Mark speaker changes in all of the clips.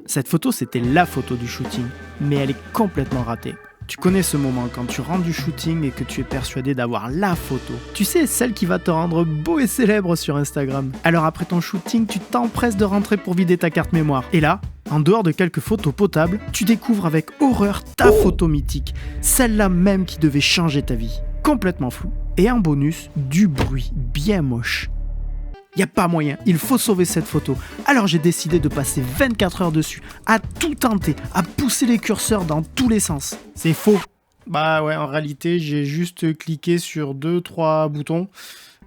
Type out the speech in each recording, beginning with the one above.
Speaker 1: Cette photo, c'était la photo du shooting, mais elle est complètement ratée. Tu connais ce moment quand tu rentres du shooting et que tu es persuadé d'avoir la photo. Tu sais, celle qui va te rendre beau et célèbre sur Instagram. Alors après ton shooting, tu t'empresses de rentrer pour vider ta carte mémoire. Et là, en dehors de quelques photos potables, tu découvres avec horreur ta photo mythique, celle-là même qui devait changer ta vie. Complètement floue. Et en bonus, du bruit bien moche. Y a pas moyen, il faut sauver cette photo. Alors j'ai décidé de passer 24 heures dessus, à tout tenter, à pousser les curseurs dans tous les sens. C'est faux. Bah ouais, en réalité, j'ai juste cliqué sur 2-3 boutons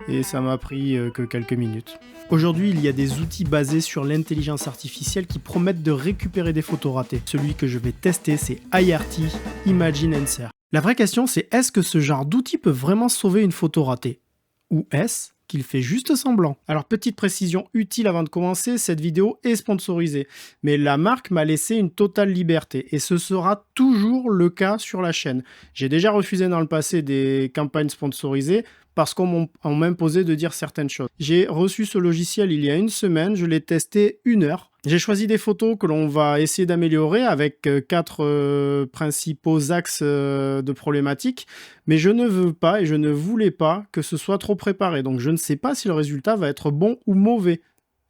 Speaker 1: et ça m'a pris que quelques minutes. Aujourd'hui, il y a des outils basés sur l'intelligence artificielle qui promettent de récupérer des photos ratées. Celui que je vais tester, c'est IRT, Imagine Enhancer. La vraie question, c'est est-ce que ce genre d'outil peut vraiment sauver une photo ratée ? Ou est-ce qu'il fait juste semblant? Alors, petite précision utile avant de commencer, cette vidéo est sponsorisée, mais la marque m'a laissé une totale liberté, et ce sera toujours le cas sur la chaîne. J'ai déjà refusé dans le passé des campagnes sponsorisées, parce qu'on m'imposait de dire certaines choses. J'ai reçu ce logiciel il y a une semaine, je l'ai testé 1 heure. J'ai choisi des photos que l'on va essayer d'améliorer avec 4 principaux axes de problématiques, mais je ne veux pas et je ne voulais pas que ce soit trop préparé. Donc je ne sais pas si le résultat va être bon ou mauvais.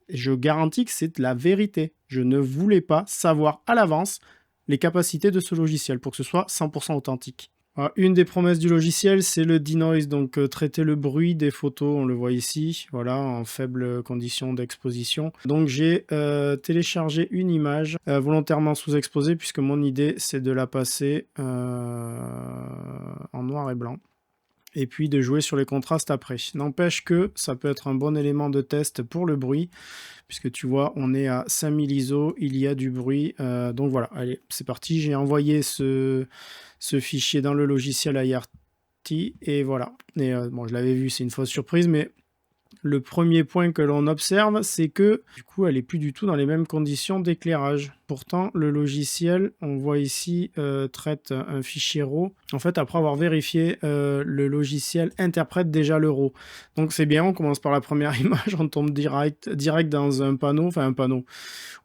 Speaker 1: Et je garantis que c'est la vérité. Je ne voulais pas savoir à l'avance les capacités de ce logiciel pour que ce soit 100% authentique. Alors, une des promesses du logiciel, c'est le denoise, donc traiter le bruit des photos, on le voit ici, voilà, en faible condition d'exposition. Donc j'ai téléchargé une image volontairement sous-exposée, puisque mon idée, c'est de la passer en noir et blanc. Et puis de jouer sur les contrastes après. N'empêche que ça peut être un bon élément de test pour le bruit, puisque tu vois, on est à 5000 ISO, il y a du bruit. Donc voilà, allez, c'est parti. J'ai envoyé ce fichier dans le logiciel IRT, et voilà. Et bon, je l'avais vu, c'est une fausse surprise, mais le premier point que l'on observe, c'est que du coup, elle n'est plus du tout dans les mêmes conditions d'éclairage. Pourtant, le logiciel, on voit ici, traite un fichier RAW. En fait, après avoir vérifié, le logiciel interprète déjà le RAW. Donc c'est bien, on commence par la première image, on tombe direct dans un panneau, enfin un panneau.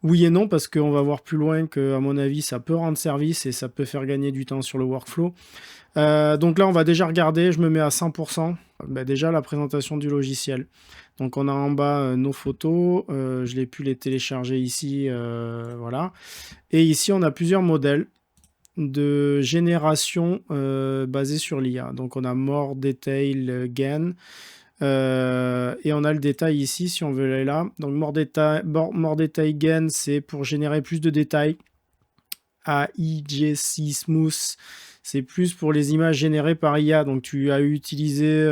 Speaker 1: Oui et non, parce qu'on va voir plus loin que, à mon avis, ça peut rendre service et ça peut faire gagner du temps sur le workflow. Donc là, on va déjà regarder, je me mets à 100%. Déjà, la présentation du logiciel. Donc on a en bas nos photos, je l'ai pu les télécharger ici, voilà. Et ici, on a plusieurs modèles de génération basés sur l'IA. Donc on a More Detail Gain. Et on a le détail ici, si on veut aller là. Donc More Detail Gain, c'est pour générer plus de détails. AIGC Smooth, c'est plus pour les images générées par IA. Donc tu as utilisé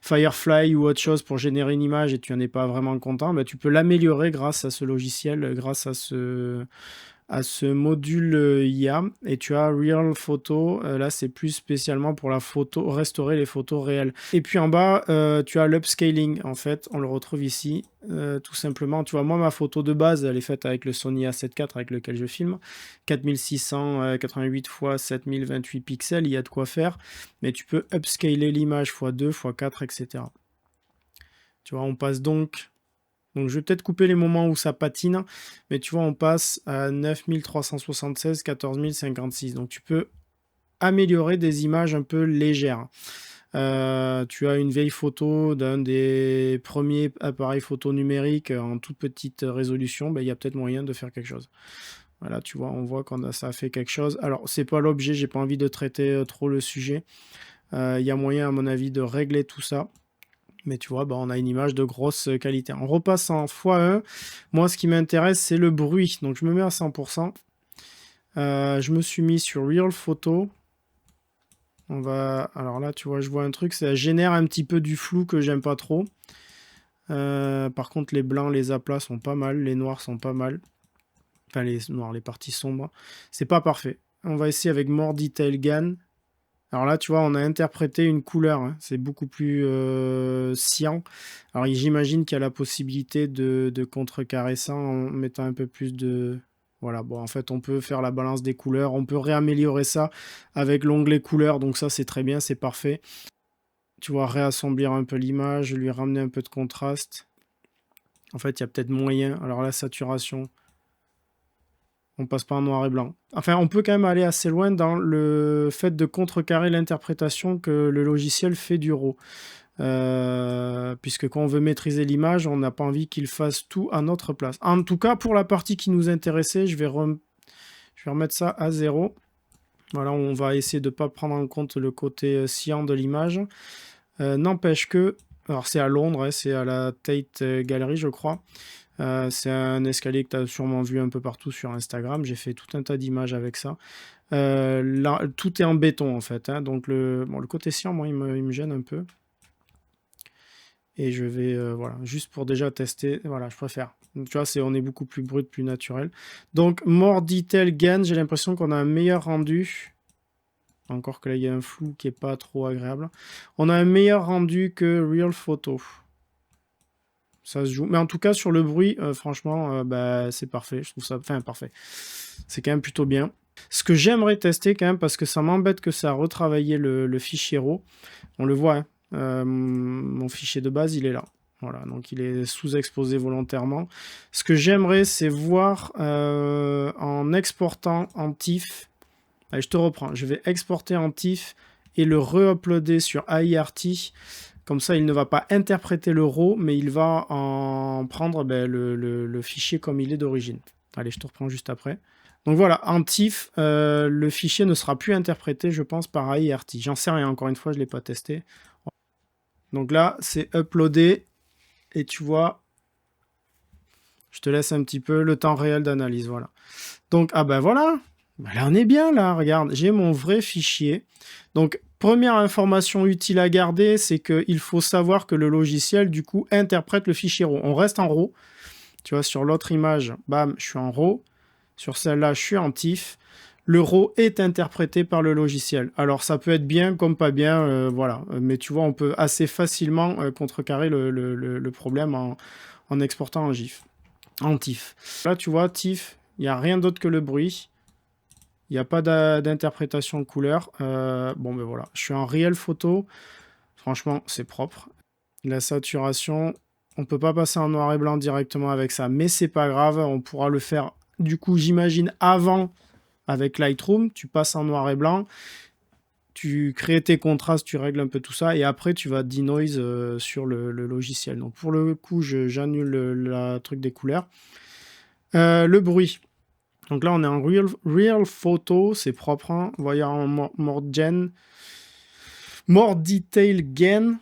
Speaker 1: Firefly ou autre chose pour générer une image et tu n'en es pas vraiment content, tu peux l'améliorer grâce à ce logiciel, grâce à ce module IA. Et tu as Real Photo, là c'est plus spécialement pour la photo, restaurer les photos réelles. Et puis en bas, tu as l'upscaling, en fait, on le retrouve ici, tout simplement. Tu vois, moi ma photo de base, elle est faite avec le Sony A7 IV avec lequel je filme, 4688 x 7028 pixels, il y a de quoi faire, mais tu peux upscaler l'image x2, x4, etc. Tu vois, on passe donc je vais peut-être couper les moments où ça patine, mais tu vois, on passe à 9376, 14056. Donc tu peux améliorer des images un peu légères. Tu as une vieille photo d'un des premiers appareils photo numériques en toute petite résolution, il y a peut-être moyen de faire quelque chose. Voilà, tu vois, on voit quand ça a fait quelque chose. Alors, c'est pas l'objet, j'ai pas envie de traiter trop le sujet. Il y a moyen, à mon avis, de régler tout ça. Mais tu vois, on a une image de grosse qualité. On repasse en x1. Moi, ce qui m'intéresse, c'est le bruit. Donc, je me mets à 100%. Je me suis mis sur Real Photo. Alors là, tu vois, je vois un truc. Ça génère un petit peu du flou que j'aime pas trop. Par contre, les blancs, les aplats sont pas mal. Les noirs sont pas mal. Enfin, les noirs, les parties sombres. C'est pas parfait. On va essayer avec More Detail Gain. Alors là, tu vois, on a interprété une couleur, hein. C'est beaucoup plus cyan. Alors j'imagine qu'il y a la possibilité de contrecarrer ça en mettant un peu plus de... Voilà, en fait, on peut faire la balance des couleurs. On peut réaméliorer ça avec l'onglet couleurs. Donc ça, c'est très bien, c'est parfait. Tu vois, réassombrir un peu l'image, lui ramener un peu de contraste. En fait, il y a peut-être moyen. Alors la saturation, on passe pas en noir et blanc. Enfin, on peut quand même aller assez loin dans le fait de contrecarrer l'interprétation que le logiciel fait du RAW. Puisque quand on veut maîtriser l'image, on n'a pas envie qu'il fasse tout à notre place. En tout cas, pour la partie qui nous intéressait, je vais remettre ça à 0. Voilà, on va essayer de ne pas prendre en compte le côté cyan de l'image. N'empêche que, alors c'est à Londres, hein, c'est à la Tate Gallery, je crois. C'est un escalier que tu as sûrement vu un peu partout sur Instagram. J'ai fait tout un tas d'images avec ça. Là, tout est en béton en fait. Hein, donc le côté cyan, moi, il me gêne un peu. Et je vais, voilà, juste pour déjà tester, voilà, je préfère. Donc, tu vois, on est beaucoup plus brut, plus naturel. Donc, more detail gain, j'ai l'impression qu'on a un meilleur rendu. Encore que là, il y a un flou qui n'est pas trop agréable. On a un meilleur rendu que Real Photo. Ça se joue. Mais en tout cas, sur le bruit, franchement, bah, c'est parfait. Je trouve ça, enfin, parfait. C'est quand même plutôt bien. Ce que j'aimerais tester quand même, parce que ça m'embête que ça a retravaillé le fichier RAW. On le voit, hein. Mon fichier de base, il est là. Voilà, donc il est sous-exposé volontairement. Ce que j'aimerais, c'est voir en exportant en TIFF. Allez, je te reprends. Je vais exporter en TIFF et le re-uploader sur AIRT. Comme ça, il ne va pas interpréter le RAW, mais il va en prendre le fichier comme il est d'origine. Allez, je te reprends juste après. Donc voilà, en TIFF, le fichier ne sera plus interprété, je pense, par AIRT. J'en sais rien, encore une fois, je ne l'ai pas testé. Donc là, c'est uploadé. Et tu vois, je te laisse un petit peu le temps réel d'analyse. Voilà. Donc, ah ben voilà. Ben là, on est bien, là. Regarde, j'ai mon vrai fichier. Donc, première information utile à garder, c'est qu'il faut savoir que le logiciel, du coup, interprète le fichier RAW. On reste en RAW. Tu vois, sur l'autre image, bam, je suis en RAW. Sur celle-là, je suis en TIFF. Le RAW est interprété par le logiciel. Alors, ça peut être bien comme pas bien, voilà. Mais tu vois, on peut assez facilement contrecarrer le problème en exportant en GIF, en TIFF. Là, tu vois, TIFF, il n'y a rien d'autre que le bruit. Il n'y a pas d'interprétation de couleur. Bon, ben voilà. Je suis en réel photo. Franchement, c'est propre. La saturation, on ne peut pas passer en noir et blanc directement avec ça. Mais c'est pas grave. On pourra le faire, du coup, j'imagine, avant avec Lightroom. Tu passes en noir et blanc. Tu crées tes contrastes, tu règles un peu tout ça. Et après, tu vas denoise sur le logiciel. Donc, pour le coup, j'annule le truc des couleurs. Le bruit. Donc là, on est en real photo, c'est propre. Hein. Voyons en more detail gain.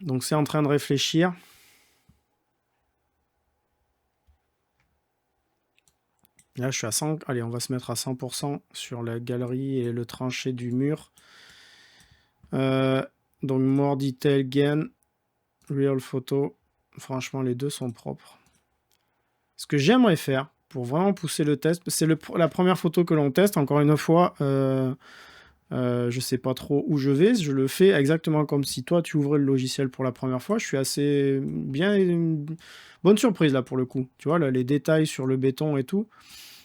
Speaker 1: Donc c'est en train de réfléchir. Là, je suis à 100. Allez, on va se mettre à 100% sur la galerie et le tranché du mur. Donc more detail gain, real photo. Franchement, les deux sont propres. Ce que j'aimerais faire, pour vraiment pousser le test, c'est la première photo que l'on teste. Encore une fois, je sais pas trop où je vais. Je le fais exactement comme si toi, tu ouvrais le logiciel pour la première fois. Je suis assez bien... Une bonne surprise, là, pour le coup. Tu vois, là, les détails sur le béton et tout.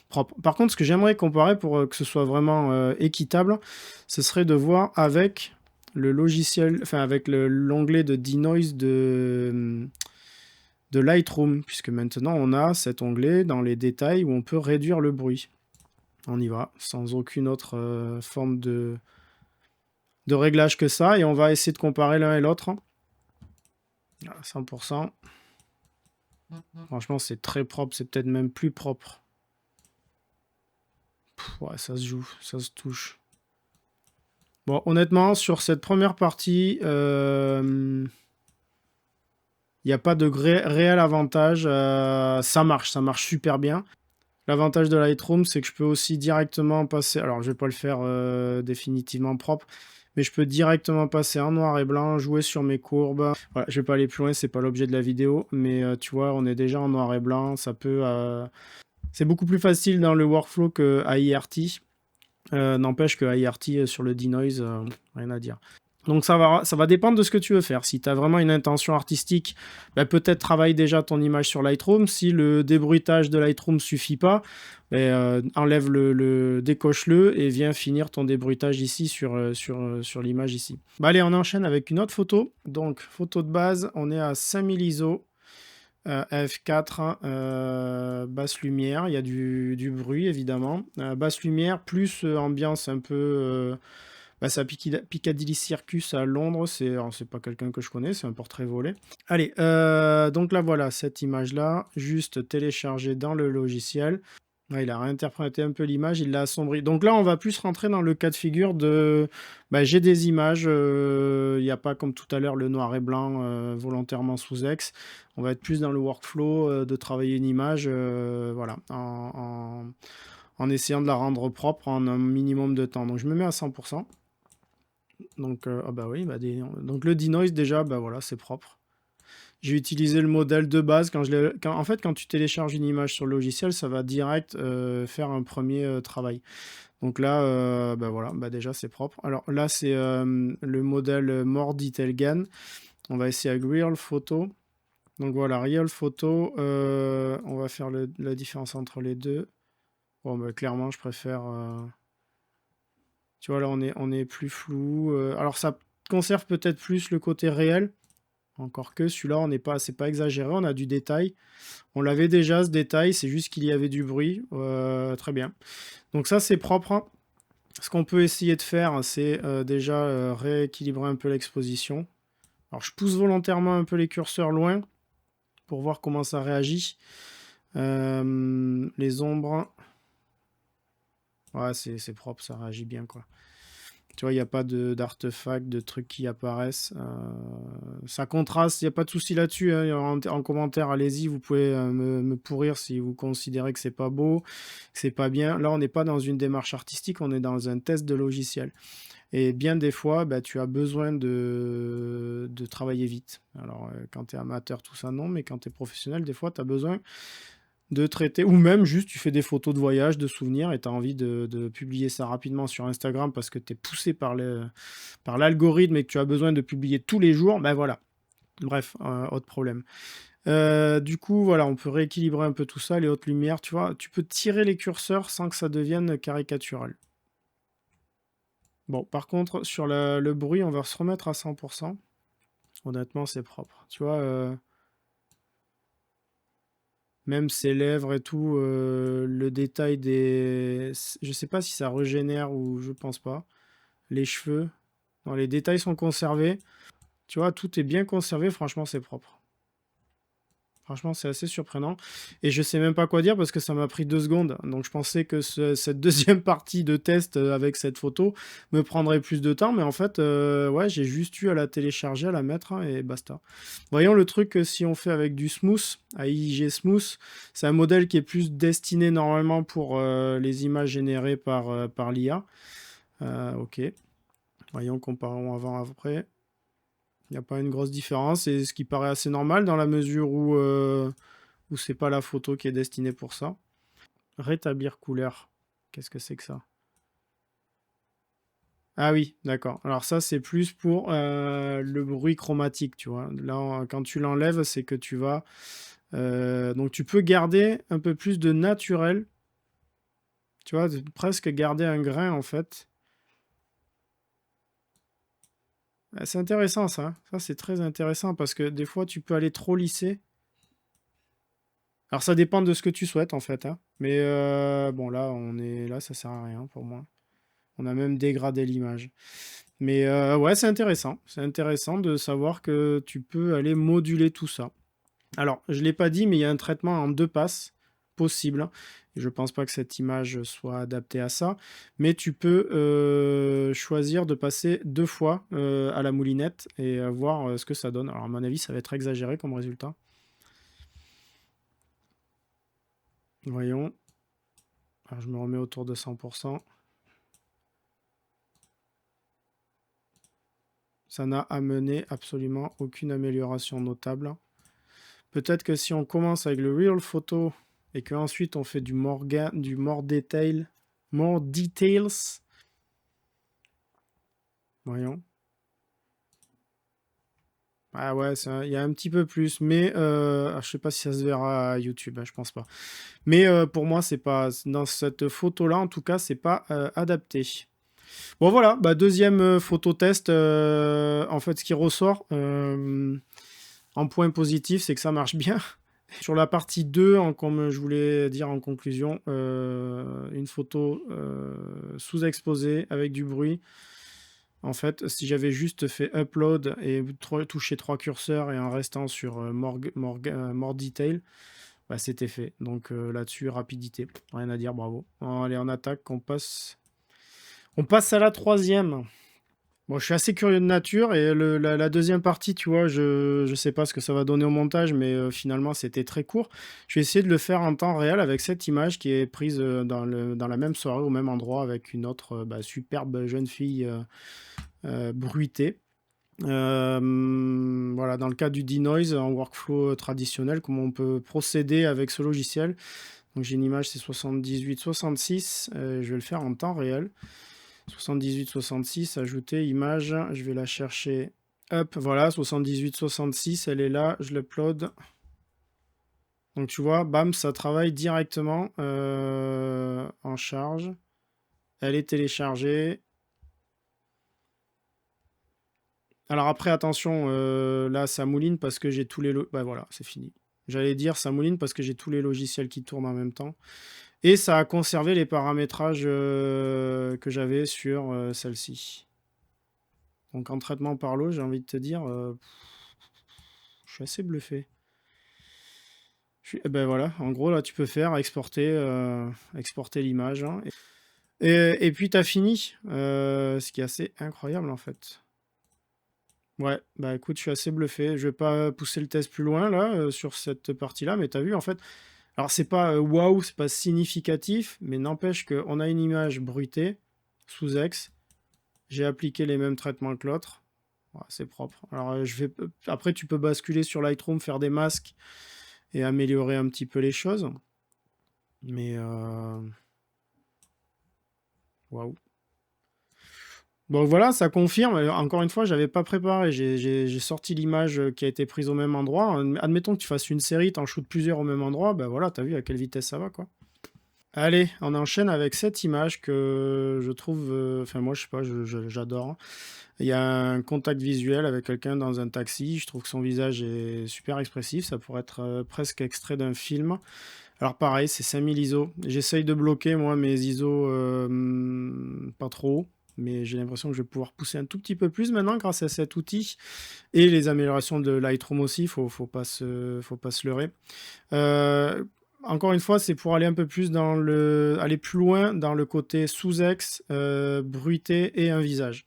Speaker 1: Propre. Par contre, ce que j'aimerais comparer pour que ce soit vraiment équitable, ce serait de voir avec le logiciel, enfin, avec l'onglet de denoise de Lightroom, puisque maintenant on a cet onglet dans les détails où on peut réduire le bruit. On y va, sans aucune autre forme de réglage que ça, et on va essayer de comparer l'un et l'autre. 100%. Franchement, c'est très propre, c'est peut-être même plus propre. Ouais, ça se joue, ça se touche. Bon, honnêtement, sur cette première partie, il n'y a pas de réel avantage. Ça marche super bien. L'avantage de Lightroom, c'est que je peux aussi directement passer... Alors, je vais pas le faire définitivement propre, mais je peux directement passer en noir et blanc, jouer sur mes courbes. Voilà, je vais pas aller plus loin, c'est pas l'objet de la vidéo, mais tu vois, on est déjà en noir et blanc. Ça peut... C'est beaucoup plus facile dans le workflow que AIRT. N'empêche que AIRT sur le denoise, rien à dire. Donc ça va dépendre de ce que tu veux faire. Si tu as vraiment une intention artistique, bah, peut-être travaille déjà ton image sur Lightroom. Si le débruitage de Lightroom suffit pas, bah, enlève décoche-le et viens finir ton débruitage ici sur l'image ici. Bah, allez, on enchaîne avec une autre photo. Donc photo de base, on est à 5000 ISO. F4, hein, basse lumière, il y a du bruit évidemment. Basse lumière, plus ambiance un peu... bah, c'est à Piccadilly Circus à Londres, alors, c'est pas quelqu'un que je connais, c'est un portrait volé. Allez, donc là voilà, cette image-là, juste téléchargée dans le logiciel. Ouais, il a réinterprété un peu l'image, il l'a assombri. Donc là, on va plus rentrer dans le cas de figure de... bah, j'ai des images, il n'y a pas comme tout à l'heure le noir et blanc volontairement sous X. On va être plus dans le workflow de travailler une image voilà, en essayant de la rendre propre en un minimum de temps. Donc je me mets à 100%. Donc, ah bah oui, donc le denoise déjà, bah voilà, c'est propre. J'ai utilisé le modèle de base. En fait, quand tu télécharges une image sur le logiciel, ça va direct faire un premier travail. Donc là, bah voilà, bah déjà c'est propre. Alors là, c'est le modèle More Detail GAN. On va essayer avec Real Photo. Donc voilà, Real Photo, on va faire la différence entre les deux. Bon, bah, clairement, je préfère... Tu vois, là, on est plus flou. Alors ça conserve peut-être plus le côté réel. Encore que celui-là, c'est pas exagéré, on a du détail. On l'avait déjà ce détail, c'est juste qu'il y avait du bruit. Très bien. Donc ça, c'est propre, hein. Ce qu'on peut essayer de faire, c'est déjà rééquilibrer un peu l'exposition. Alors je pousse volontairement un peu les curseurs loin pour voir comment ça réagit. Les ombres. Ouais, c'est propre, ça réagit bien, quoi. Tu vois, il n'y a pas d'artefacts, de trucs qui apparaissent. Ça contraste, il n'y a pas de souci là-dessus, hein. En commentaire, allez-y, vous pouvez me pourrir si vous considérez que c'est pas beau, que c'est pas bien. Là, on n'est pas dans une démarche artistique, on est dans un test de logiciel. Et bien des fois, bah, tu as besoin de travailler vite. Alors, quand tu es amateur, tout ça, non, mais quand tu es professionnel, des fois, tu as besoin de traiter, ou même juste tu fais des photos de voyage, de souvenirs, et tu as envie de publier ça rapidement sur Instagram parce que tu es poussé par l'algorithme et que tu as besoin de publier tous les jours, ben voilà. Bref, autre problème. Du coup, voilà, on peut rééquilibrer un peu tout ça, les hautes lumières, tu vois, tu peux tirer les curseurs sans que ça devienne caricatural. Bon, par contre, sur le bruit, on va se remettre à 100%. Honnêtement, c'est propre. Tu vois, même ses lèvres et tout, le détail des... Je sais pas si ça régénère ou je pense pas. Les cheveux. Non, les détails sont conservés. Tu vois, tout est bien conservé. Franchement, c'est propre. Franchement, c'est assez surprenant. Et je sais même pas quoi dire parce que ça m'a pris 2 secondes. Donc je pensais que cette deuxième partie de test avec cette photo me prendrait plus de temps. Mais en fait, ouais, j'ai juste eu à la télécharger, à la mettre, hein, et basta. Voyons le truc que si on fait avec du smooth, AIG Smooth, c'est un modèle qui est plus destiné normalement pour les images générées par l'IA. Ok. Voyons, comparons avant-après. Il n'y a pas une grosse différence, et ce qui paraît assez normal dans la mesure où c'est pas la photo qui est destinée pour ça. Rétablir couleur. Qu'est-ce que c'est que ça? Ah oui, d'accord. Alors ça, c'est plus pour le bruit chromatique, tu vois. Là, quand tu l'enlèves, c'est que tu vas... donc tu peux garder un peu plus de naturel. Tu vois, presque garder un grain, en fait. C'est intéressant, ça. Ça, c'est très intéressant, parce que des fois, tu peux aller trop lisser. Alors ça dépend de ce que tu souhaites en fait, hein. Mais bon là ça sert à rien pour moi. On a même dégradé l'image. Mais ouais, c'est intéressant. C'est intéressant de savoir que tu peux aller moduler tout ça. Alors je l'ai pas dit, mais il y a un traitement en 2 passes possible. Et je pense pas que cette image soit adaptée à ça, mais tu peux choisir de passer 2 fois à la moulinette et voir ce que ça donne. Alors à mon avis, ça va être exagéré comme résultat. Voyons. Alors, je me remets autour de 100%. Ça n'a amené absolument aucune amélioration notable. Peut-être que si on commence avec le Real Photo et qu'ensuite on fait du more details. Voyons. Ah ouais, il y a un petit peu plus, mais je sais pas si ça se verra à YouTube, hein, je pense pas. Mais pour moi, c'est pas dans cette photo-là, en tout cas, c'est pas adapté. Bon voilà, bah, deuxième photo test. En fait, ce qui ressort en point positif, c'est que ça marche bien. Sur la partie 2, comme je voulais dire en conclusion, une photo sous-exposée avec du bruit. En fait, si j'avais juste fait upload et touché 3 curseurs et en restant sur more detail, bah, c'était fait. Donc là-dessus, rapidité. Rien à dire, bravo. Allez, on attaque, on passe à la troisième. Bon, je suis assez curieux de nature et la deuxième partie, tu vois, je sais pas ce que ça va donner au montage, mais finalement, c'était très court. Je vais essayer de le faire en temps réel avec cette image qui est prise dans la même soirée, au même endroit, avec une autre superbe jeune fille bruitée. Voilà, dans le cas du denoise, en workflow traditionnel, comment on peut procéder avec ce logiciel. Donc j'ai une image, c'est 78-66, je vais le faire en temps réel. 78-66, ajouter image, je vais la chercher. Hop, voilà, 78-66, elle est là, je l'upload. Donc tu vois, bam, ça travaille directement en charge. Elle est téléchargée. Alors après, attention, là, ça mouline parce que j'ai tous les... Bah voilà, c'est fini. J'allais dire, ça mouline parce que j'ai tous les logiciels qui tournent en même temps. Et ça a conservé les paramétrages que j'avais sur celle-ci. Donc en traitement par l'eau, j'ai envie de te dire, je suis assez bluffé. Ben voilà, en gros, là, tu peux faire exporter l'image. Hein, et puis, tu as fini, ce qui est assez incroyable, en fait. Ouais, bah écoute, je suis assez bluffé. Je vais pas pousser le test plus loin là sur cette partie-là, mais t'as vu en fait. Alors c'est pas waouh, c'est pas significatif, mais n'empêche qu'on a une image bruitée sous X. J'ai appliqué les mêmes traitements que l'autre. Ouais, c'est propre. Alors après tu peux basculer sur Lightroom, faire des masques et améliorer un petit peu les choses. Mais waouh. Donc voilà, ça confirme. Encore une fois, j'avais pas préparé. J'ai sorti l'image qui a été prise au même endroit. Admettons que tu fasses une série, t'en shootes plusieurs au même endroit. Ben voilà, t'as vu à quelle vitesse ça va, quoi. Allez, on enchaîne avec cette image que je trouve... Enfin, moi, je sais pas, j'adore. Hein. Il y a un contact visuel avec quelqu'un dans un taxi. Je trouve que son visage est super expressif. Ça pourrait être presque extrait d'un film. Alors pareil, c'est 5000 ISO. J'essaye de bloquer, moi, mes ISO pas trop haut. Mais j'ai l'impression que je vais pouvoir pousser un tout petit peu plus maintenant grâce à cet outil. Et les améliorations de Lightroom aussi, faut pas se leurrer. Encore une fois, c'est pour aller un peu plus aller plus loin dans le côté sous-ex, bruité et un visage.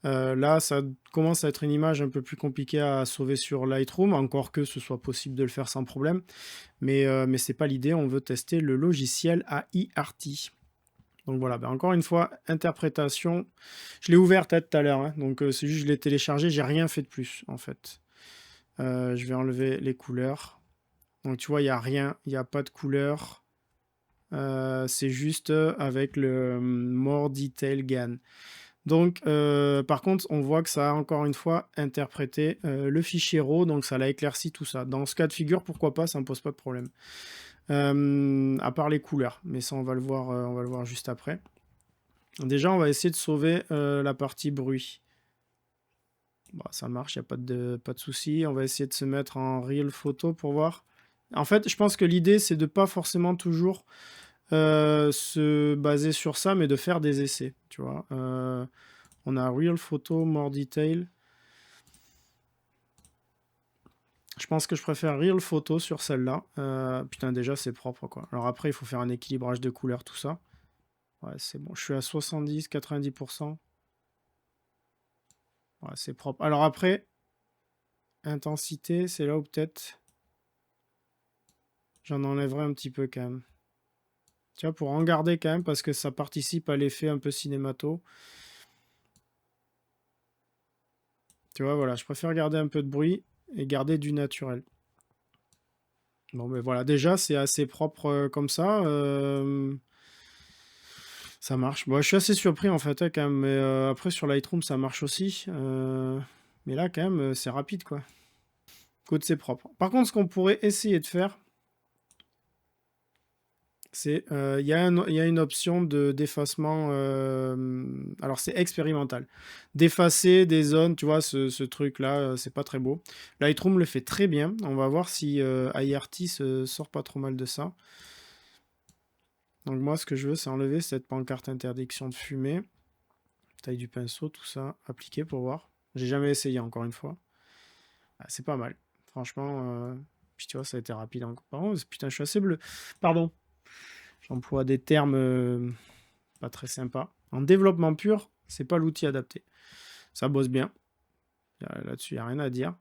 Speaker 1: Là, ça commence à être une image un peu plus compliquée à sauver sur Lightroom, encore que ce soit possible de le faire sans problème. Mais c'est pas l'idée, on veut tester le logiciel AIRT. Donc voilà, encore une fois, interprétation. Je l'ai ouvert peut-être tout à l'heure, hein, donc c'est juste je l'ai téléchargé, j'ai rien fait de plus en fait. Je vais enlever les couleurs. Donc tu vois, il n'y a rien, il n'y a pas de couleur. C'est juste avec le More Detail GAN. Donc par contre, on voit que ça a encore une fois interprété le fichier RAW, donc ça l'a éclairci tout ça. Dans ce cas de figure, pourquoi pas, ça ne me pose pas de problème. À part les couleurs, mais ça on va le voir juste après. Déjà, on va essayer de sauver la partie bruit. Bon, ça marche, il n'y a pas de souci. On va essayer de se mettre en real photo pour voir. En fait, je pense que l'idée, c'est de pas forcément toujours se baser sur ça, mais de faire des essais, tu vois. On a real photo, more detail. Je pense que je préfère real photo sur celle-là. Putain, déjà, c'est propre, quoi. Alors après, il faut faire un équilibrage de couleurs, tout ça. Ouais, c'est bon. Je suis à 70-90%. Ouais, c'est propre. Alors après, intensité, c'est là où peut-être j'en enlèverai un petit peu quand même. Tu vois, pour en garder quand même, parce que ça participe à l'effet un peu cinémato. Tu vois, voilà, je préfère garder un peu de bruit et garder du naturel. Bon, mais voilà, déjà, c'est assez propre comme ça. Ça marche. Bon, je suis assez surpris en fait, hein, quand même. Mais après, sur Lightroom, ça marche aussi. Mais là, quand même, c'est rapide, quoi. Écoute, c'est propre. Par contre, ce qu'on pourrait essayer de faire, Il y a il y a une option d'effacement. Alors, c'est expérimental. D'effacer des zones, tu vois, ce truc-là, c'est pas très beau. Lightroom le fait très bien. On va voir si IRT se sort pas trop mal de ça. Donc, moi, ce que je veux, c'est enlever cette pancarte interdiction de fumer. Taille du pinceau, tout ça, appliquer pour voir. J'ai jamais essayé, encore une fois. Ah, c'est pas mal. Franchement, puis tu vois, ça a été rapide encore. Par contre, putain, je suis assez bleu. Pardon. J'emploie des termes pas très sympas. En développement pur, c'est pas l'outil adapté. Ça bosse bien. Là-dessus, il n'y a rien à dire.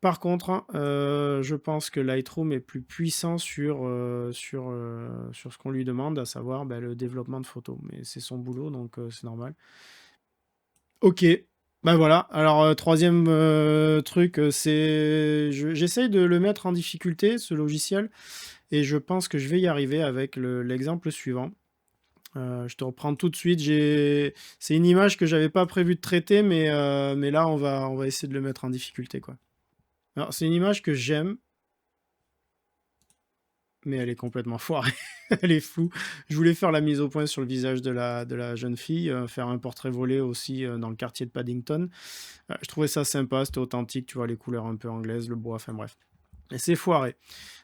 Speaker 1: Par contre, je pense que Lightroom est plus puissant sur ce qu'on lui demande, à savoir ben, le développement de photos. Mais c'est son boulot, donc c'est normal. Ok. Ben voilà. Alors, troisième truc, c'est... J'essaye de le mettre en difficulté, ce logiciel, et je pense que je vais y arriver avec l'exemple suivant. Je te reprends tout de suite. C'est une image que j'avais pas prévu de traiter, mais là, on va essayer de le mettre en difficulté, quoi. Alors, c'est une image que j'aime, mais elle est complètement foirée. Elle est floue. Je voulais faire la mise au point sur le visage de la jeune fille, faire un portrait volé aussi dans le quartier de Paddington. Je trouvais ça sympa, c'était authentique, tu vois, les couleurs un peu anglaises, le bois, enfin bref. Et c'est foiré.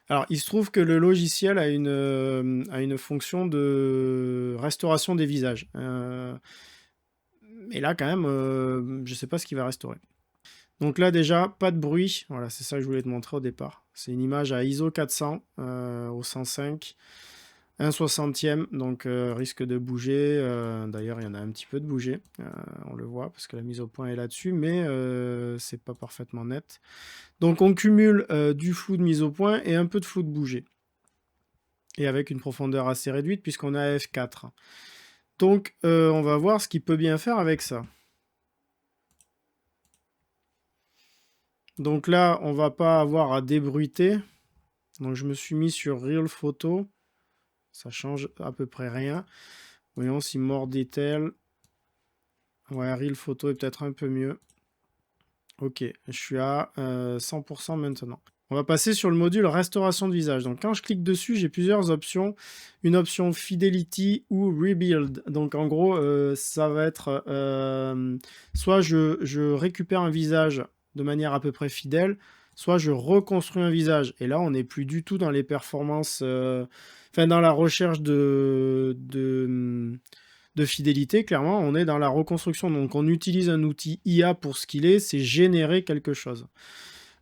Speaker 1: Alors, il se trouve que le logiciel a une fonction de restauration des visages. Et là, quand même, je ne sais pas ce qu'il va restaurer. Donc là, déjà, pas de bruit. Voilà, c'est ça que je voulais te montrer au départ. C'est une image à ISO 400 au 105. 1/60e, donc risque de bouger. D'ailleurs, il y en a un petit peu de bouger. On le voit parce que la mise au point est là-dessus, mais c'est pas parfaitement net. Donc on cumule du flou de mise au point et un peu de flou de bouger. Et avec une profondeur assez réduite puisqu'on a F4. Donc on va voir ce qu'il peut bien faire avec ça. Donc là, on va pas avoir à débruiter. Donc je me suis mis sur Real Photo. Ça change à peu près rien. Voyons si More Detail. Ouais, Real Photo est peut-être un peu mieux. Ok, je suis à 100% maintenant. On va passer sur le module restauration de visage. Donc quand je clique dessus, j'ai plusieurs options. Une option Fidelity ou Rebuild. Donc en gros, ça va être soit je récupère un visage de manière à peu près fidèle, soit je reconstruis un visage. Et là, on n'est plus du tout dans les performances, enfin dans la recherche de fidélité, clairement, on est dans la reconstruction. Donc, on utilise un outil IA pour ce qu'il est, c'est générer quelque chose.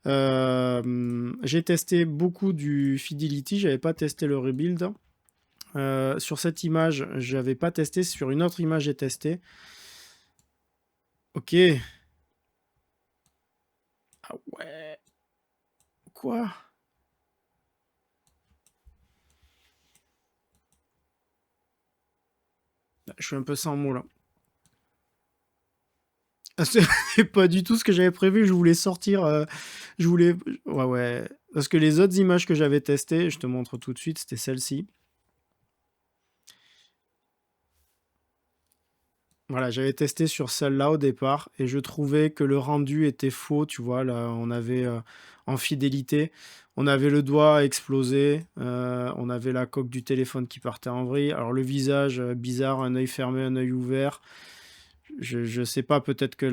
Speaker 1: J'ai testé beaucoup du Fidelity, j'avais pas testé le Rebuild. Sur cette image, j'avais pas testé. Sur une autre image, j'ai testé. Ok. Ah ouais. Quoi? Je suis un peu sans mots là. C'est pas du tout ce que j'avais prévu. Je voulais sortir. Je voulais. Ouais, ouais. Parce que les autres images que j'avais testées, je te montre tout de suite, c'était celle-ci. Voilà, j'avais testé sur celle-là au départ et je trouvais que le rendu était faux. Tu vois, là, on avait en fidélité, on avait le doigt explosé, on avait la coque du téléphone qui partait en vrille. Alors, le visage, bizarre, un œil fermé, un œil ouvert. Je sais pas, peut-être que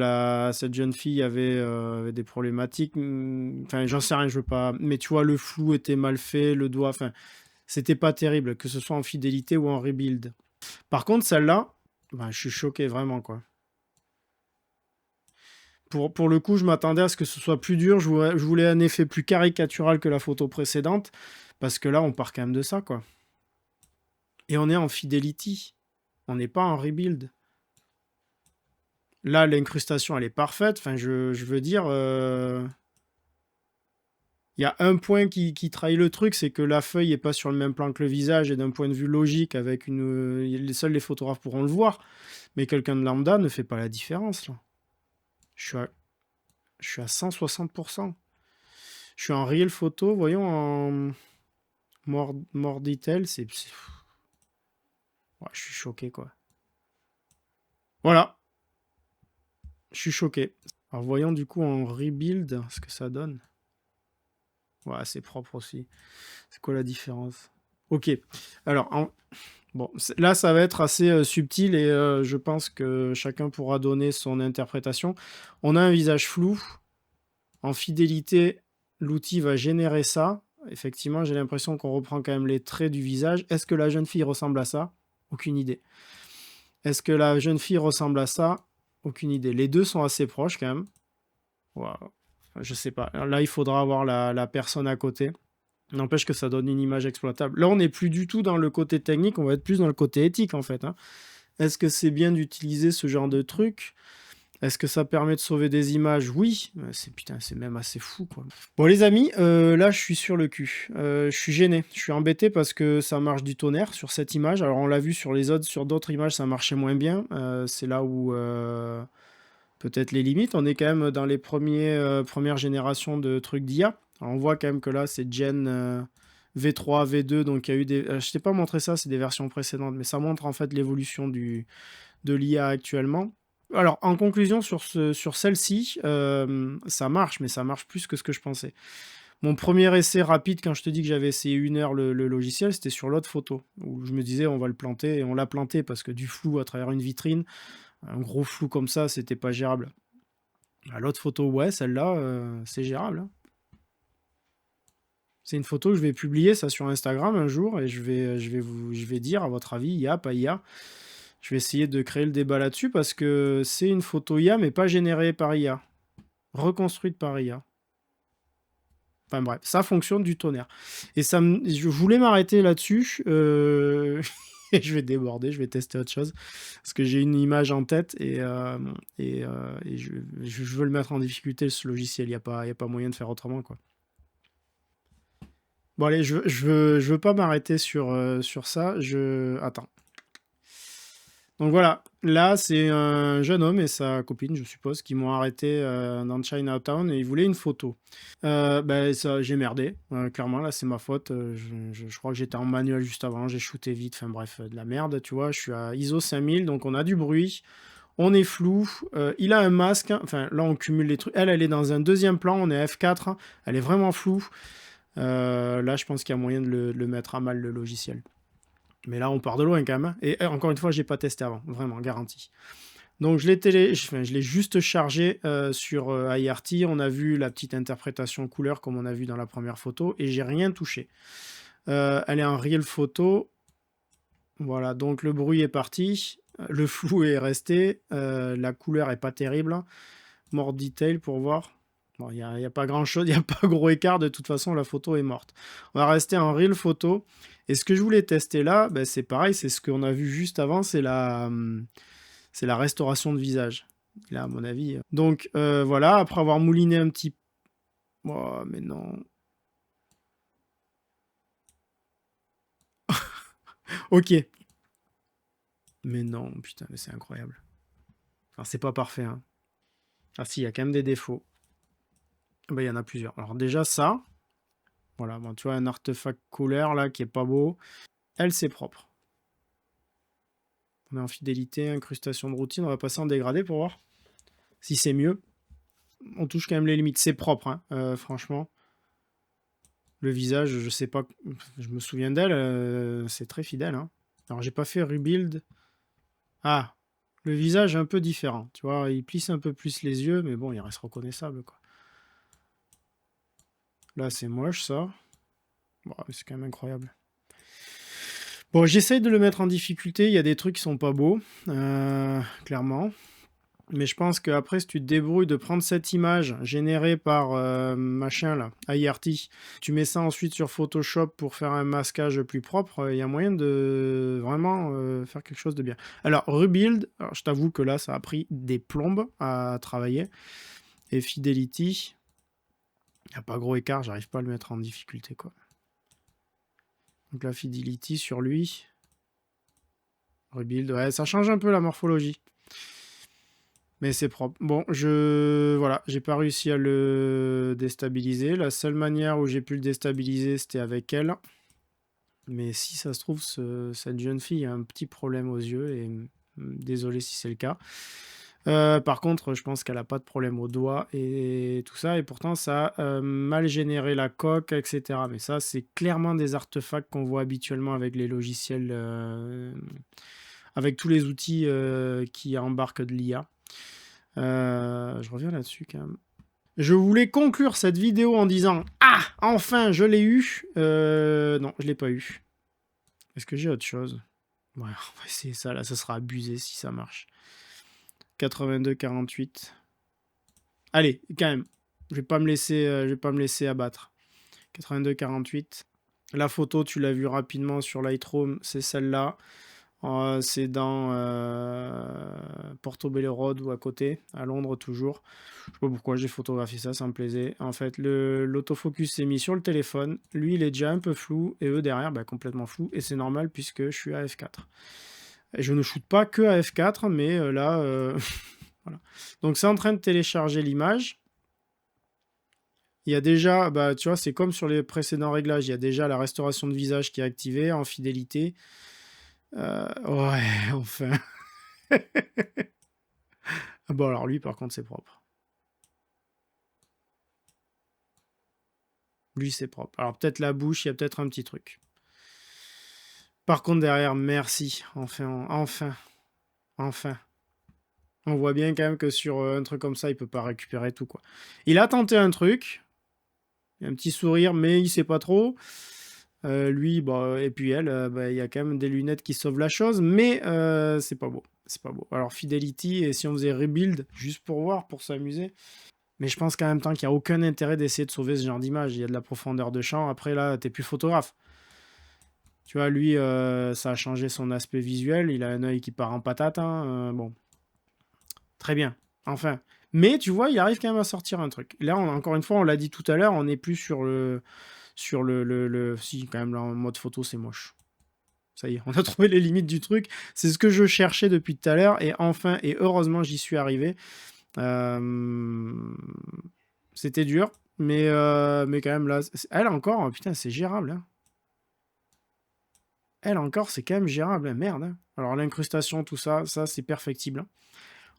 Speaker 1: cette jeune fille avait des problématiques. Enfin, j'en sais rien, je veux pas. Mais tu vois, le flou était mal fait, le doigt, enfin, c'était pas terrible, que ce soit en fidélité ou en rebuild. Par contre, celle-là, bah, je suis choqué vraiment, quoi. Pour le coup, je m'attendais à ce que ce soit plus dur. Je voulais un effet plus caricatural que la photo précédente. Parce que là, on part quand même de ça, quoi. Et on est en fidelity. On n'est pas en rebuild. Là, l'incrustation, elle est parfaite. Enfin, je veux dire... Il y a un point qui trahit le truc, c'est que la feuille n'est pas sur le même plan que le visage. Et d'un point de vue logique, avec seuls les photographes pourront le voir. Mais quelqu'un de lambda ne fait pas la différence, là. Je suis à 160%. Je suis en real photo, voyons, en more detail, ouais, je suis choqué, quoi. Voilà, je suis choqué. Alors voyons du coup en rebuild ce que ça donne. Ouais, c'est propre aussi. C'est quoi la différence? Ok. Alors, bon, là, ça va être assez subtil et je pense que chacun pourra donner son interprétation. On a un visage flou. En fidélité, l'outil va générer ça. Effectivement, j'ai l'impression qu'on reprend quand même les traits du visage. Est-ce que la jeune fille ressemble à ça? Aucune idée. Est-ce que la jeune fille ressemble à ça? Aucune idée. Les deux sont assez proches quand même. Waouh. Je sais pas. Là, il faudra avoir la personne à côté. N'empêche que ça donne une image exploitable. Là, on n'est plus du tout dans le côté technique, on va être plus dans le côté éthique en fait, hein. Est-ce que c'est bien d'utiliser ce genre de truc? Est-ce que ça permet de sauver des images? Oui. Putain, c'est même assez fou, quoi. Bon, les amis, là, je suis sur le cul. Je suis gêné. Je suis embêté parce que ça marche du tonnerre sur cette image. Alors, on l'a vu sur les autres, sur d'autres images, ça marchait moins bien. C'est là où peut-être les limites. On est quand même dans les premières générations de trucs d'IA. On voit quand même que là, c'est Gen V3, V2, donc il y a eu des... je t'ai pas montré ça, c'est des versions précédentes, mais ça montre en fait l'évolution de l'IA actuellement. Alors, en conclusion, sur celle-ci, ça marche, mais ça marche plus que ce que je pensais. Mon premier essai rapide, quand je te dis que j'avais essayé 1 heure le logiciel, c'était sur l'autre photo, où je me disais on va le planter, et on l'a planté parce que du flou à travers une vitrine, un gros flou comme ça, c'était pas gérable. L'autre photo, ouais, celle-là, c'est gérable, hein. C'est une photo que je vais publier ça sur Instagram un jour et je vais dire à votre avis, IA, pas IA. Je vais essayer de créer le débat là-dessus parce que c'est une photo IA mais pas générée par IA, reconstruite par IA. Enfin bref, ça fonctionne du tonnerre. Et je voulais m'arrêter là-dessus. Et je vais déborder, je vais tester autre chose. Parce que j'ai une image en tête et je veux le mettre en difficulté, ce logiciel. Il y a pas moyen de faire autrement, quoi. Bon, allez, je veux pas m'arrêter sur ça. Attends. Donc voilà, là, c'est un jeune homme et sa copine, je suppose, qui m'ont arrêté dans Chinatown et ils voulaient une photo. Ben, ça, j'ai merdé, clairement, là, c'est ma faute. Je crois que j'étais en manuel juste avant, j'ai shooté vite, enfin bref, de la merde, tu vois. Je suis à ISO 5000, donc on a du bruit, on est flou. Il a un masque, hein, enfin là, on cumule les trucs. Elle est dans un deuxième plan, on est F4, hein, elle est vraiment floue. Là, je pense qu'il y a moyen de le mettre à mal, le logiciel. Mais là, on part de loin quand même, hein. Et encore une fois, j'ai pas testé avant, vraiment, garantie. Donc je l'ai juste chargé sur IRT. On a vu la petite interprétation couleur comme on a vu dans la première photo et j'ai rien touché. Elle est en real photo. Voilà, donc le bruit est parti. Le flou est resté. La couleur est pas terrible. More detail pour voir. Bon, il n'y a pas grand chose, il n'y a pas gros écart. De toute façon, la photo est morte. On va rester en real photo. Et ce que je voulais tester là, ben, c'est pareil, c'est ce qu'on a vu juste avant, c'est la restauration de visage. Là, à mon avis. Donc voilà, après avoir mouliné un petit... Oh, mais non. Ok. Mais non, putain, mais c'est incroyable. Alors, c'est pas parfait, hein. Ah si, il y a quand même des défauts. Ben, il y en a plusieurs. Alors déjà, ça. Voilà, bon, tu vois, un artefact couleur, là, qui est pas beau. Elle, c'est propre. On est en fidélité, incrustation de routine. On va passer en dégradé pour voir si c'est mieux. On touche quand même les limites. C'est propre, hein, franchement. Le visage, je sais pas, je me souviens d'elle, c'est très fidèle, hein. Alors j'ai pas fait rebuild. Ah, le visage est un peu différent, tu vois, il plisse un peu plus les yeux, mais bon, il reste reconnaissable, quoi. Là, c'est moche, ça. Bon, c'est quand même incroyable. Bon, j'essaye de le mettre en difficulté, il y a des trucs qui sont pas beaux, clairement. Mais je pense qu'après, si tu te débrouilles de prendre cette image générée par machin là, IRT, tu mets ça ensuite sur Photoshop pour faire un masquage plus propre, il y a moyen de vraiment faire quelque chose de bien. Alors, Rebuild, alors, je t'avoue que là, ça a pris des plombes à travailler. Et Fidelity, il n'y a pas gros écart, j'arrive pas à le mettre en difficulté, quoi. Donc la Fidelity sur lui. Rebuild, ouais, ça change un peu la morphologie. Mais c'est propre. Bon, voilà, j'ai pas réussi à le déstabiliser. La seule manière où j'ai pu le déstabiliser, c'était avec elle. Mais si ça se trouve, cette jeune fille a un petit problème aux yeux, et désolé si c'est le cas. Par contre, je pense qu'elle a pas de problème au doigt et tout ça et pourtant ça a, mal généré la coque et cetera. Mais ça, c'est clairement des artefacts qu'on voit habituellement avec les logiciels, avec tous les outils, qui embarquent de l'IA. Je reviens là-dessus quand même. Je voulais conclure cette vidéo en disant: «Ah! Enfin, je l'ai eu!» Non, je l'ai pas eu. Est-ce que j'ai autre chose? Ouais, on va essayer ça là, ça sera abusé si ça marche. 82-48. Allez, quand même. Je vais pas me laisser abattre. 82-48. La photo, tu l'as vu rapidement sur Lightroom, c'est celle-là. C'est dans Portobello Road ou à côté, à Londres toujours. Je sais pas pourquoi j'ai photographié ça, ça me plaisait. En fait, l'autofocus s'est mis sur le téléphone. Lui, il est déjà un peu flou et eux derrière, bah, complètement flou. Et c'est normal puisque je suis à f4. Et je ne shoote pas que à f4, mais là, voilà. Donc c'est en train de télécharger l'image. Il y a déjà, bah, tu vois, c'est comme sur les précédents réglages, il y a déjà la restauration de visage qui est activée en fidélité. Ouais, enfin. Bon, alors lui, par contre, c'est propre. Lui, c'est propre. Alors peut-être la bouche, il y a peut-être un petit truc. Par contre, derrière, merci. Enfin, enfin, enfin. On voit bien quand même que sur un truc comme ça, il peut pas récupérer tout, quoi. Il a tenté un truc. Il y a un petit sourire, mais il sait pas trop. Lui, bah, et puis elle, bah, il y a quand même des lunettes qui sauvent la chose, mais c'est pas beau. C'est pas beau. Alors, Fidelity, et si on faisait Rebuild, juste pour voir, pour s'amuser. Mais je pense qu'en même temps qu'il n'y a aucun intérêt d'essayer de sauver ce genre d'image. Il y a de la profondeur de champ. Après, là, t'es plus photographe. Tu vois, lui, ça a changé son aspect visuel. Il a un œil qui part en patate. Hein. Bon, très bien. Enfin. Mais tu vois, il arrive quand même à sortir un truc. Là, encore une fois, on l'a dit tout à l'heure, on n'est plus sur le... Si, quand même, là, en mode photo, c'est moche. Ça y est, on a trouvé les limites du truc. C'est ce que je cherchais depuis tout à l'heure. Et enfin, et heureusement, j'y suis arrivé. C'était dur. Mais quand même, là... Elle encore, putain, c'est gérable. Hein. Elle encore, c'est quand même gérable. Hein. Merde. Hein. Alors, l'incrustation, tout ça, ça, c'est perfectible. Hein.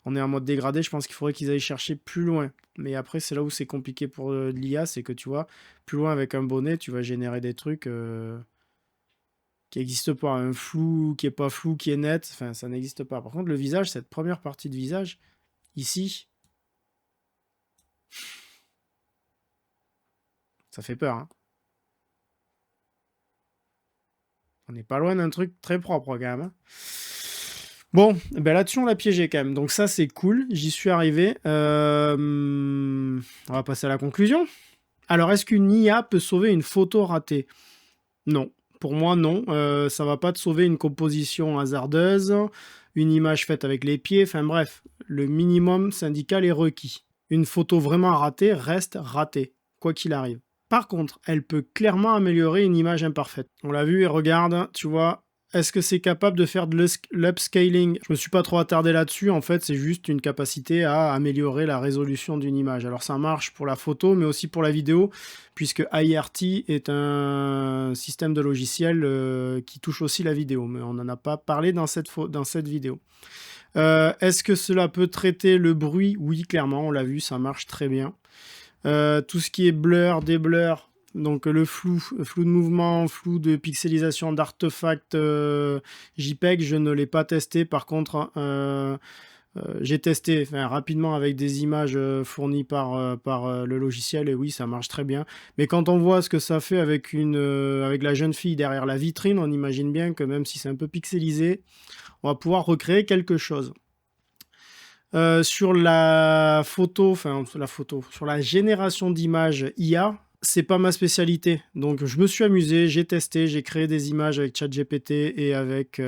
Speaker 1: On est en mode dégradé, je pense qu'il faudrait qu'ils aillent chercher plus loin. Mais après, c'est là où c'est compliqué pour l'IA, c'est que tu vois, plus loin avec un bonnet, tu vas générer des trucs qui n'existent pas. Un flou qui est pas flou, qui est net, enfin, ça n'existe pas. Par contre, le visage, cette première partie de visage, ici, ça fait peur. Hein. On n'est pas loin d'un truc très propre quand même. Hein. Bon, ben là-dessus, on l'a piégé quand même. Donc ça, c'est cool. J'y suis arrivé. On va passer à la conclusion. Alors, est-ce qu'une IA peut sauver une photo ratée? Non. Pour moi, non. Ça va pas te sauver une composition hasardeuse, une image faite avec les pieds. Enfin bref, le minimum syndical est requis. Une photo vraiment ratée reste ratée, quoi qu'il arrive. Par contre, elle peut clairement améliorer une image imparfaite. On l'a vu et regarde, tu vois, est-ce que c'est capable de faire de l'upscaling? Je me suis pas trop attardé là-dessus, en fait, c'est juste une capacité à améliorer la résolution d'une image. Alors ça marche pour la photo, mais aussi pour la vidéo, puisque IRT est un système de logiciel qui touche aussi la vidéo, mais on n'en a pas parlé dans cette vidéo. Est-ce que cela peut traiter le bruit? Oui, clairement, on l'a vu, ça marche très bien. Tout ce qui est blur, déblur, donc le flou de mouvement, flou de pixelisation d'artefacts JPEG, je ne l'ai pas testé. Par contre, j'ai testé rapidement avec des images fournies par le logiciel et oui, ça marche très bien. Mais quand on voit ce que ça fait avec la jeune fille derrière la vitrine, on imagine bien que même si c'est un peu pixelisé, on va pouvoir recréer quelque chose. Sur la photo, sur la génération d'images IA, c'est pas ma spécialité. Donc je me suis amusé, j'ai testé, j'ai créé des images avec ChatGPT et avec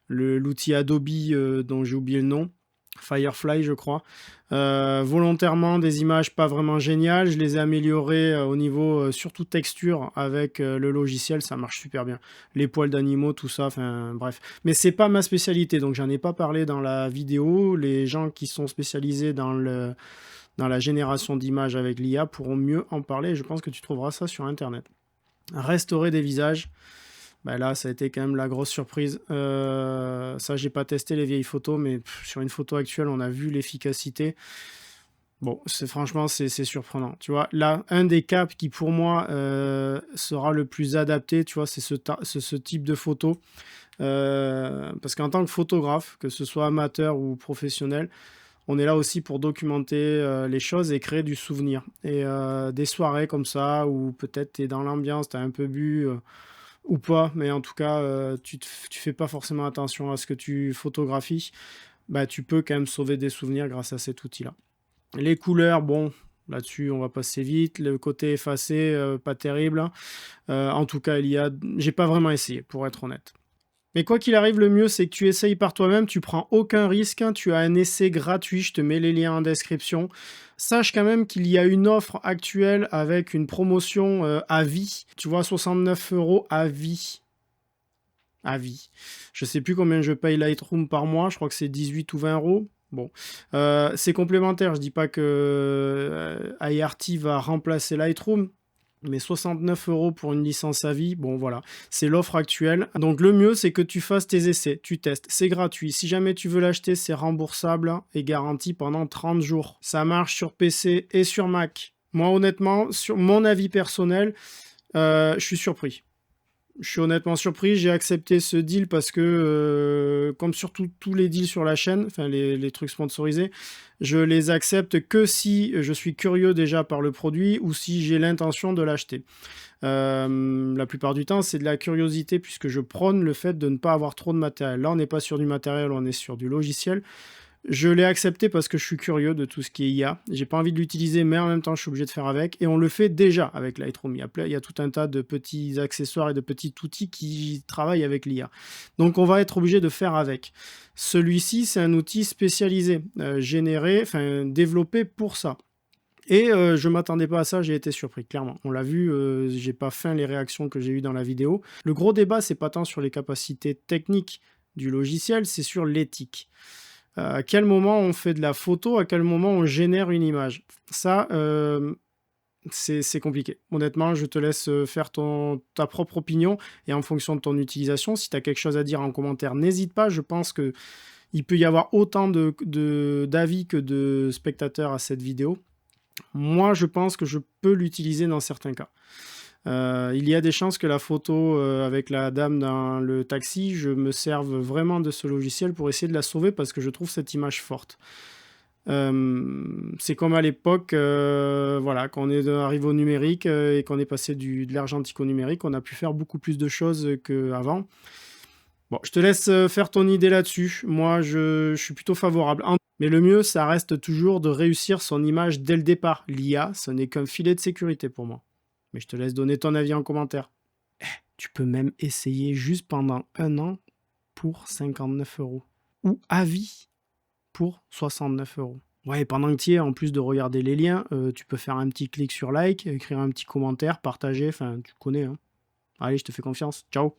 Speaker 1: l'outil Adobe dont j'ai oublié le nom, Firefly je crois. Volontairement des images pas vraiment géniales, je les ai améliorées au niveau surtout texture avec le logiciel, ça marche super bien. Les poils d'animaux, tout ça, enfin bref. Mais c'est pas ma spécialité, donc j'en ai pas parlé dans la vidéo. Les gens qui sont spécialisés dans la génération d'images avec l'IA pourront mieux en parler. Je pense que tu trouveras ça sur internet. Restaurer des visages, Bah là, ça a été quand même la grosse surprise. Ça, j'ai pas testé les vieilles photos, mais sur une photo actuelle, on a vu l'efficacité. Bon, franchement, c'est surprenant. Tu vois, là, un des caps qui pour moi sera le plus adapté, tu vois, c'est ce type de photo. Parce qu'en tant que photographe, que ce soit amateur ou professionnel, on est là aussi pour documenter les choses et créer du souvenir. Et des soirées comme ça, où peut-être tu es dans l'ambiance, tu as un peu bu ou pas, mais en tout cas, tu fais pas forcément attention à ce que tu photographies, bah, tu peux quand même sauver des souvenirs grâce à cet outil-là. Les couleurs, bon, là-dessus, on va passer vite. Le côté effacé, pas terrible, hein. En tout cas, j'ai pas vraiment essayé, pour être honnête. Mais quoi qu'il arrive, le mieux, c'est que tu essayes par toi-même, tu prends aucun risque, hein, tu as un essai gratuit, je te mets les liens en description. Sache quand même qu'il y a une offre actuelle avec une promotion à vie. Tu vois, 69 € à vie. À vie. Je sais plus combien je paye Lightroom par mois, je crois que c'est 18 ou 20 euros. Bon, c'est complémentaire, je dis pas que IRT va remplacer Lightroom, mais 69 € pour une licence à vie, bon voilà, c'est l'offre actuelle. Donc le mieux, c'est que tu fasses tes essais, tu testes, c'est gratuit. Si jamais tu veux l'acheter, c'est remboursable et garanti pendant 30 jours. Ça marche sur PC et sur Mac. Moi, honnêtement, sur mon avis personnel, je suis surpris. Je suis honnêtement surpris, j'ai accepté ce deal parce que, comme sur tous les deals sur la chaîne, enfin les trucs sponsorisés, je les accepte que si je suis curieux déjà par le produit ou si j'ai l'intention de l'acheter. La plupart du temps, c'est de la curiosité puisque je prône le fait de ne pas avoir trop de matériel. Là, on n'est pas sur du matériel, on est sur du logiciel. Je l'ai accepté parce que je suis curieux de tout ce qui est IA. J'ai pas envie de l'utiliser, mais en même temps, je suis obligé de faire avec. Et on le fait déjà avec Lightroom. Il y a tout un tas de petits accessoires et de petits outils qui travaillent avec l'IA. Donc, on va être obligé de faire avec. Celui-ci, c'est un outil spécialisé, développé pour ça. Et je m'attendais pas à ça, j'ai été surpris, clairement. On l'a vu, j'ai pas feint les réactions que j'ai eues dans la vidéo. Le gros débat, c'est pas tant sur les capacités techniques du logiciel, c'est sur l'éthique. À quel moment on fait de la photo, à quel moment on génère une image. Ça, c'est compliqué. Honnêtement, je te laisse faire ta propre opinion et en fonction de ton utilisation, si tu as quelque chose à dire en commentaire, n'hésite pas. Je pense qu'il peut y avoir autant d'avis que de spectateurs à cette vidéo. Moi, je pense que je peux l'utiliser dans certains cas. Il y a des chances que la photo avec la dame dans le taxi, je me serve vraiment de ce logiciel pour essayer de la sauver parce que je trouve cette image forte. C'est comme à l'époque, voilà, quand on est arrivé au numérique et qu'on est passé de l'argentique au numérique, on a pu faire beaucoup plus de choses qu'avant. Bon, je te laisse faire ton idée là-dessus. Moi, je suis plutôt favorable. Mais le mieux, ça reste toujours de réussir son image dès le départ. L'IA, ce n'est qu'un filet de sécurité pour moi. Mais je te laisse donner ton avis en commentaire. Tu peux même essayer juste pendant 1 an pour 59 €. Ou à vie pour 69 €. Ouais, pendant que tu y es, en plus de regarder les liens, tu peux faire un petit clic sur like, écrire un petit commentaire, partager, enfin, tu connais, hein. Allez, je te fais confiance. Ciao!